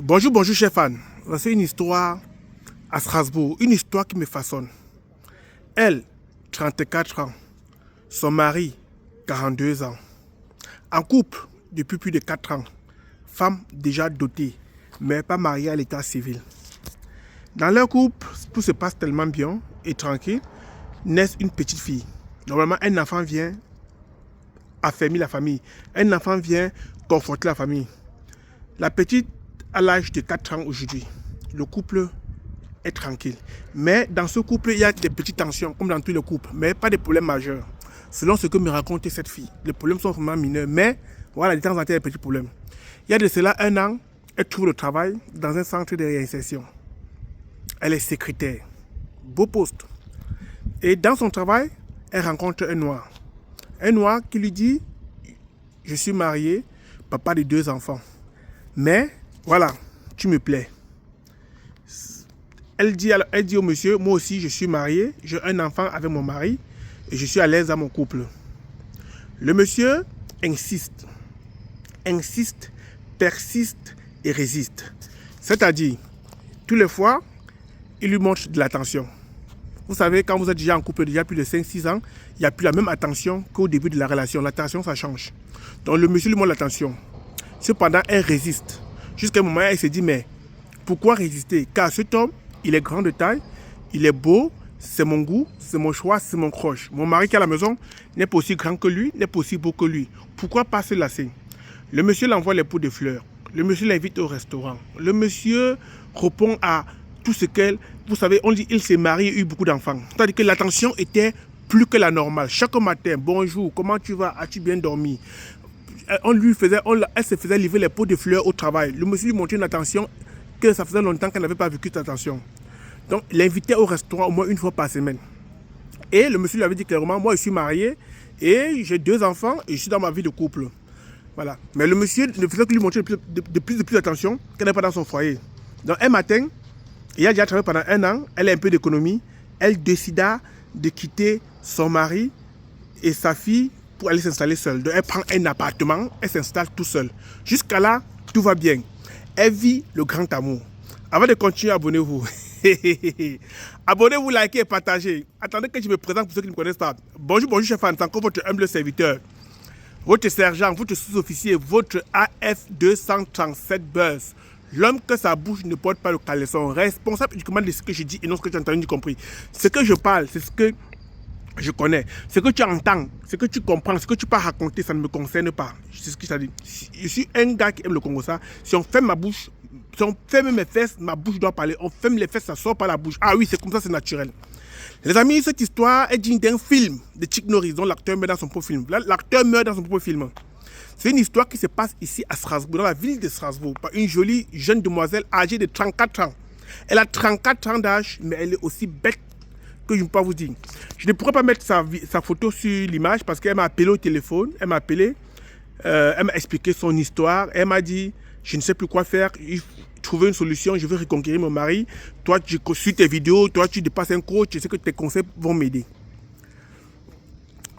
Bonjour, bonjour, chers fans. Voici une histoire à Strasbourg, une histoire qui me façonne. Elle, 34 ans. Son mari, 42 ans. En couple depuis plus de 4 ans. Femme déjà dotée, mais pas mariée à l'état civil. Dans leur couple, tout se passe tellement bien et tranquille. Naissent une petite fille. Normalement, un enfant vient affermir la famille. Un enfant vient conforter la famille. La petite à l'âge de 4 ans aujourd'hui. Le couple est tranquille. Mais dans ce couple, il y a des petites tensions, comme dans tous les couples, mais pas de problèmes majeurs. Selon ce que me racontait cette fille, les problèmes sont vraiment mineurs, mais voilà, de temps en temps, il y a des petits problèmes. Il y a de cela 1 an, elle trouve le travail dans un centre de réinsertion. Elle est secrétaire. Beau poste. Et dans son travail, elle rencontre un noir. Un noir qui lui dit, je suis marié, papa de 2 enfants. Mais, voilà, tu me plais. Elle dit au monsieur, moi aussi je suis marié, j'ai un enfant avec mon mari et je suis à l'aise dans mon couple. Le monsieur insiste, persiste et résiste. C'est-à-dire, tous les fois, il lui montre de l'attention. Vous savez, quand vous êtes déjà en couple déjà plus de 5-6 ans, il n'y a plus la même attention qu'au début de la relation. L'attention, ça change. Donc le monsieur lui montre l'attention. Cependant, elle résiste. Jusqu'à un moment, elle se dit, mais pourquoi résister? Car cet homme, il est grand de taille, il est beau, c'est mon goût, c'est mon choix, c'est mon croche. Mon mari qui est à la maison n'est pas aussi grand que lui, n'est pas aussi beau que lui. Pourquoi pas se lasser? Le monsieur l'envoie les pots de fleurs. Le monsieur l'invite au restaurant. Le monsieur répond à tout ce qu'elle... Vous savez, on dit qu'il s'est marié et eu beaucoup d'enfants. C'est-à-dire que l'attention était plus que la normale. Chaque matin, bonjour, comment tu vas? As-tu bien dormi? Elle se faisait livrer les pots de fleurs au travail. Le monsieur lui montrait une attention que ça faisait longtemps qu'elle n'avait pas vécu cette attention. Donc, il l'invitait au restaurant au moins 1 fois par semaine. Et le monsieur lui avait dit clairement, moi je suis marié et j'ai 2 enfants et je suis dans ma vie de couple. Voilà. Mais le monsieur ne faisait que lui montrer de plus d'attention qu'elle n'est pas dans son foyer. Donc, un matin, il a déjà travaillé pendant 1 an, elle a un peu d'économie, elle décida de quitter son mari et sa fille pour aller s'installer seule. Donc, elle prend un appartement, elle s'installe tout seule. Jusqu'à là, tout va bien. Elle vit le grand amour. Avant de continuer, abonnez-vous. Abonnez-vous, likez et partagez. Attendez que je me présente pour ceux qui ne me connaissent pas. Bonjour, bonjour, chef Fan, c'est encore votre humble serviteur. Votre sergent, votre sous-officier, votre AF237 Buzz. L'homme que sa bouche ne porte pas le caleçon. Responsable uniquement de ce que je dis et non ce que tu as entendu compris. Ce que je parle, c'est ce que je connais. Ce que tu entends, ce que tu comprends, ce que tu peux raconter, ça ne me concerne pas. C'est ce que je t'ai dit. Je suis un gars qui aime le Congo ça. Si on ferme ma bouche, si on ferme mes fesses, ma bouche doit parler. On ferme les fesses, ça sort par la bouche. Ah oui, c'est comme ça, c'est naturel. Les amis, cette histoire est digne d'un film de Chuck Norris dont l'acteur meurt dans son propre film. L'acteur meurt dans son propre film. C'est une histoire qui se passe ici à Strasbourg, dans la ville de Strasbourg, par une jolie jeune demoiselle âgée de 34 ans. Elle a 34 ans d'âge, mais elle est aussi bête que je ne peux pas vous dire. Je ne pourrais pas mettre sa photo sur l'image parce qu'elle m'a appelé au téléphone, elle m'a expliqué son histoire, elle m'a dit, je ne sais plus quoi faire, il faut trouver une solution, je veux reconquérir mon mari, toi tu suis tes vidéos, toi tu dépasses un coach, je sais que tes conseils vont m'aider.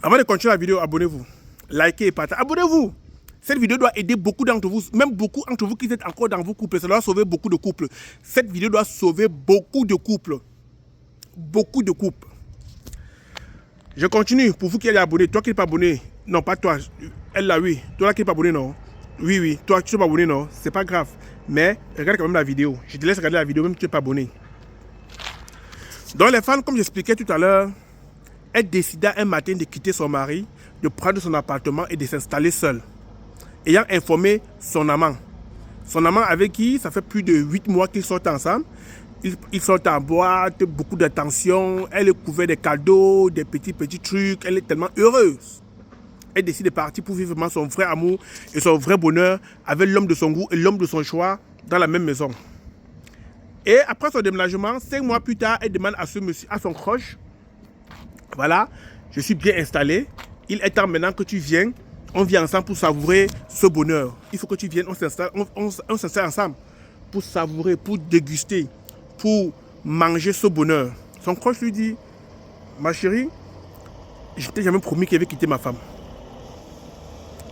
Avant de continuer la vidéo, abonnez-vous, likez et partagez, abonnez-vous. Cette vidéo doit aider beaucoup d'entre vous, même beaucoup d'entre vous qui êtes encore dans vos couples, ça doit sauver beaucoup de couples. Cette vidéo doit sauver beaucoup de couples. Beaucoup de couples. Je continue. Pour vous qui êtes abonné, toi qui n'es pas abonné, non pas toi, elle là oui, toi là qui n'es pas abonné non, oui, toi qui n'es pas abonné non, c'est pas grave, mais regarde quand même la vidéo, je te laisse regarder la vidéo même si tu n'es pas abonné. Donc les fans, comme j'expliquais tout à l'heure, elle décida un matin de quitter son mari, de prendre son appartement et de s'installer seule, ayant informé son amant. Son amant avec qui ça fait plus de 8 mois qu'ils sortent ensemble. Ils sont en boîte, beaucoup d'attention, elle est couverte de cadeaux, des petits trucs, elle est tellement heureuse. Elle décide de partir pour vivre vraiment son vrai amour et son vrai bonheur avec l'homme de son goût et l'homme de son choix dans la même maison. Et après son déménagement, 5 mois plus tard, elle demande à ce monsieur, à son croche, voilà, je suis bien installé, il est temps maintenant que tu viennes, on vient ensemble pour savourer ce bonheur. Il faut que tu viennes, on s'installe ensemble pour savourer, pour déguster, pour manger ce bonheur. Son croche lui dit, ma chérie, je t'ai jamais promis qu'elle avait quitté ma femme.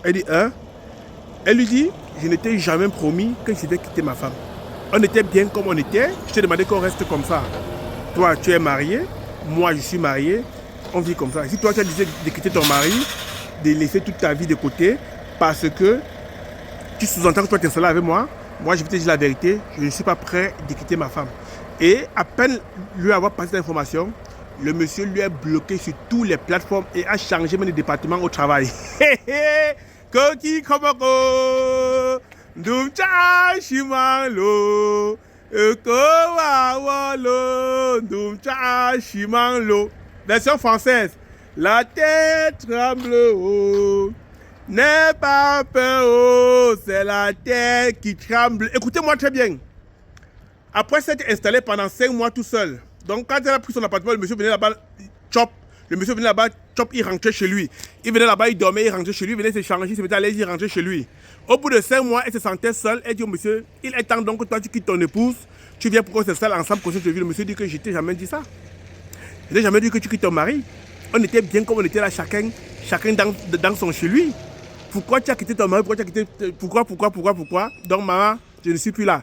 Elle dit, hein? Elle lui dit, je ne t'ai jamais promis que je vais quitter ma femme. On était bien comme on était. Je t'ai demandé qu'on reste comme ça. Toi, tu es marié. Moi, je suis marié. On vit comme ça. Si toi, tu as décidé de quitter ton mari, de laisser toute ta vie de côté, parce que tu sous-entends que toi, tu es installé avec moi, moi, je vais te dire la vérité, je ne suis pas prêt de quitter ma femme. Et à peine lui avoir passé l'information, le monsieur lui a bloqué sur toutes les plateformes et a changé même de département au travail. Koki Komoko, Dumcha Shimalo, Ekowawolo, Dumcha Shimalo. Version française. La tête tremble, oh. N'aie pas peur, oh. C'est la tête qui tremble. Écoutez-moi très bien. Après s'être installé pendant 5 mois tout seul, donc quand elle a pris son appartement, le monsieur venait là-bas, chop. Le monsieur venait là-bas, chop, il rentrait chez lui. Il venait là-bas, il dormait, il rentrait chez lui, il venait se changer, il se mettait à l'aise, il rentrait chez lui. Au bout de 5 mois, elle se sentait seule. Elle dit au monsieur, il est temps donc que toi tu quittes ton épouse, tu viens pour qu'on s'installe ensemble, qu'on se vie. Le monsieur dit que je t'ai jamais dit ça. Je n'ai jamais dit que tu quittes ton mari. On était bien comme on était là, chacun dans son chez lui. Pourquoi tu as quitté ton mari? Pourquoi tu as quitté? Pourquoi? Donc maman, je ne suis plus là.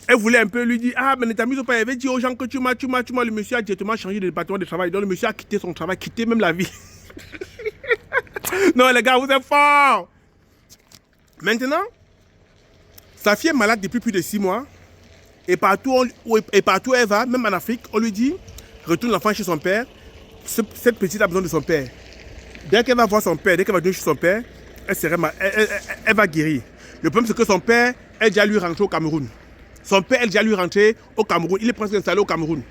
Elle voulait un peu lui dire, ah, mais ne t'amuse pas. Elle avait dit aux gens que tu m'as. Le monsieur a directement changé de département de travail. Donc le monsieur a quitté son travail, quitté même la vie. Non, les gars, vous êtes forts. Maintenant, sa fille est malade depuis plus de 6 mois. Et partout où elle va, même en Afrique, on lui dit, retourne l'enfant chez son père. Cette petite a besoin de son père. Dès qu'elle va voir son père, dès qu'elle va venir chez son père, elle va guérir. Le problème, c'est que son père est déjà lui rentré au Cameroun. Son père est déjà lui rentré au Cameroun. Il est presque installé au Cameroun.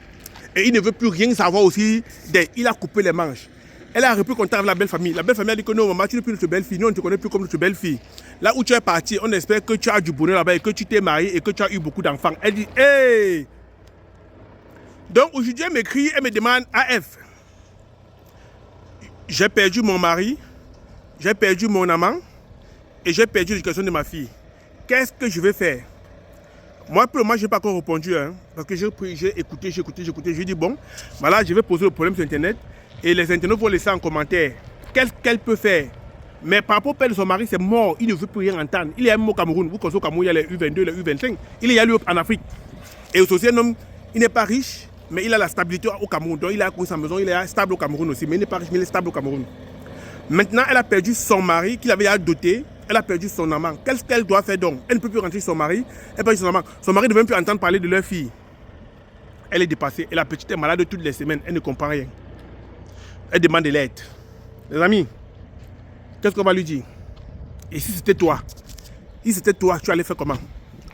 Et il ne veut plus rien savoir aussi. Il a coupé les manches. Elle a repris contact avec la belle famille. La belle famille a dit que non, maman, tu n'es plus notre belle fille. Nous, on ne te connaît plus comme notre belle fille. Là où tu es parti, on espère que tu as du bonheur là-bas et que tu t'es marié et que tu as eu beaucoup d'enfants. Elle dit, hey! Donc aujourd'hui, elle m'écrit, elle me demande, AF, j'ai perdu mon mari, j'ai perdu mon amant et j'ai perdu l'éducation de ma fille. Qu'est-ce que je vais faire? Moi, pour le moment, je n'ai pas encore répondu, hein, parce que j'ai écouté. J'ai dit, bon, voilà, je vais poser le problème sur Internet et les internautes vont laisser en commentaire qu'est-ce qu'elle peut faire. Mais par rapport au père de son mari, c'est mort, il ne veut plus rien entendre. Il est même au Cameroun, vous connaissez au Cameroun, il y a les U22, les U25, il y a lui en Afrique. Et aussi, un homme, il n'est pas riche, mais il a la stabilité au Cameroun. Donc, il a construit sa maison, il est stable au Cameroun aussi, mais il n'est pas riche, mais il est stable au Cameroun. Maintenant, elle a perdu son mari, qu'il avait doté. Elle a perdu son amant. Qu'est-ce qu'elle doit faire donc? Elle ne peut plus rentrer chez son mari. Elle a perdu son amant. Son mari ne veut même plus entendre parler de leur fille. Elle est dépassée. Et la petite est malade toutes les semaines. Elle ne comprend rien. Elle demande de l'aide. Les amis, qu'est-ce qu'on va lui dire? Et si c'était toi? Si c'était toi, tu allais faire comment?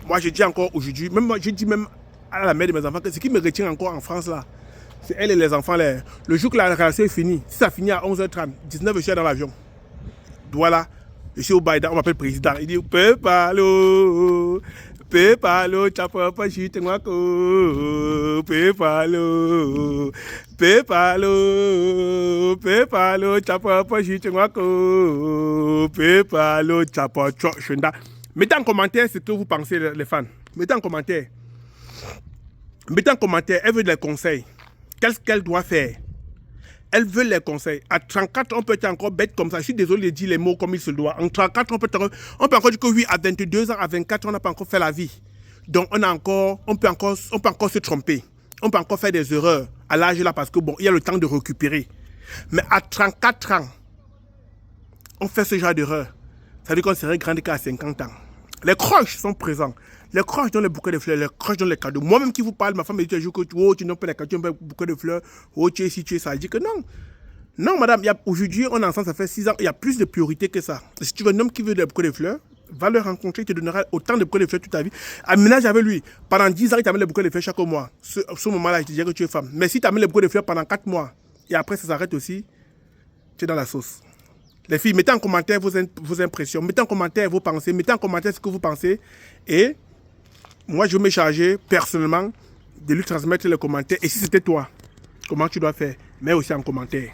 Moi, je dis encore aujourd'hui, même moi, je dis même à la mère de mes enfants que ce qui me retient encore en France là, c'est elle et les enfants là. Le jour que la relation est finie, si ça finit à 11h30, 19h, je suis dans l'avion. Voilà. Je suis au Baïda, on m'appelle président. Il dit Pepalo, chapapa chitengwako, Pepalo, chapapa chitengwako, Pepalo, chapapa chenda. Mettez en commentaire ce que vous pensez, les fans. Mettez en commentaire. Elle veut des conseils. Qu'est-ce qu'elle doit faire? Elle veut les conseils. À 34 ans, on peut être encore bête comme ça. Je suis désolé de dire les mots comme il se doit. En 34 ans, on peut encore dire que oui, à 22 ans, à 24 ans, on n'a pas encore fait la vie. Donc, on peut encore se tromper. On peut encore faire des erreurs à l'âge là parce que bon, il y a le temps de récupérer. Mais à 34 ans, on fait ce genre d'erreur. Ça veut dire qu'on serait grand qu'à 50 ans. Les croches sont présents. Les croches dans les bouquets de fleurs, les croches dans les cadeaux. Moi-même qui vous parle, ma femme me dit toujours que tu n'as pas les cadeaux, tu n'as pas les bouquets de fleurs. Oh, tu es ici, tu es ça. Je dis que non. Non, madame, aujourd'hui, on est ensemble, ça fait 6 ans. Il y a plus de priorité que ça. Si tu veux un homme qui veut des bouquets de fleurs, va le rencontrer, il te donnera autant de bouquets de fleurs toute ta vie. Aménage avec lui. Pendant 10 ans, il t'amène les bouquets de fleurs chaque mois. Ce moment-là, je te dirais que tu es femme. Mais si tu amènes les bouquets de fleurs pendant 4 mois, et après ça s'arrête aussi, tu es dans la sauce. Les filles, mettez en commentaire vos impressions, mettez en commentaire vos pensées, mettez en commentaire ce que vous pensez. Et moi, je vais me charger personnellement de lui transmettre les commentaires. Et si c'était toi, comment tu dois faire? Mets aussi en commentaire.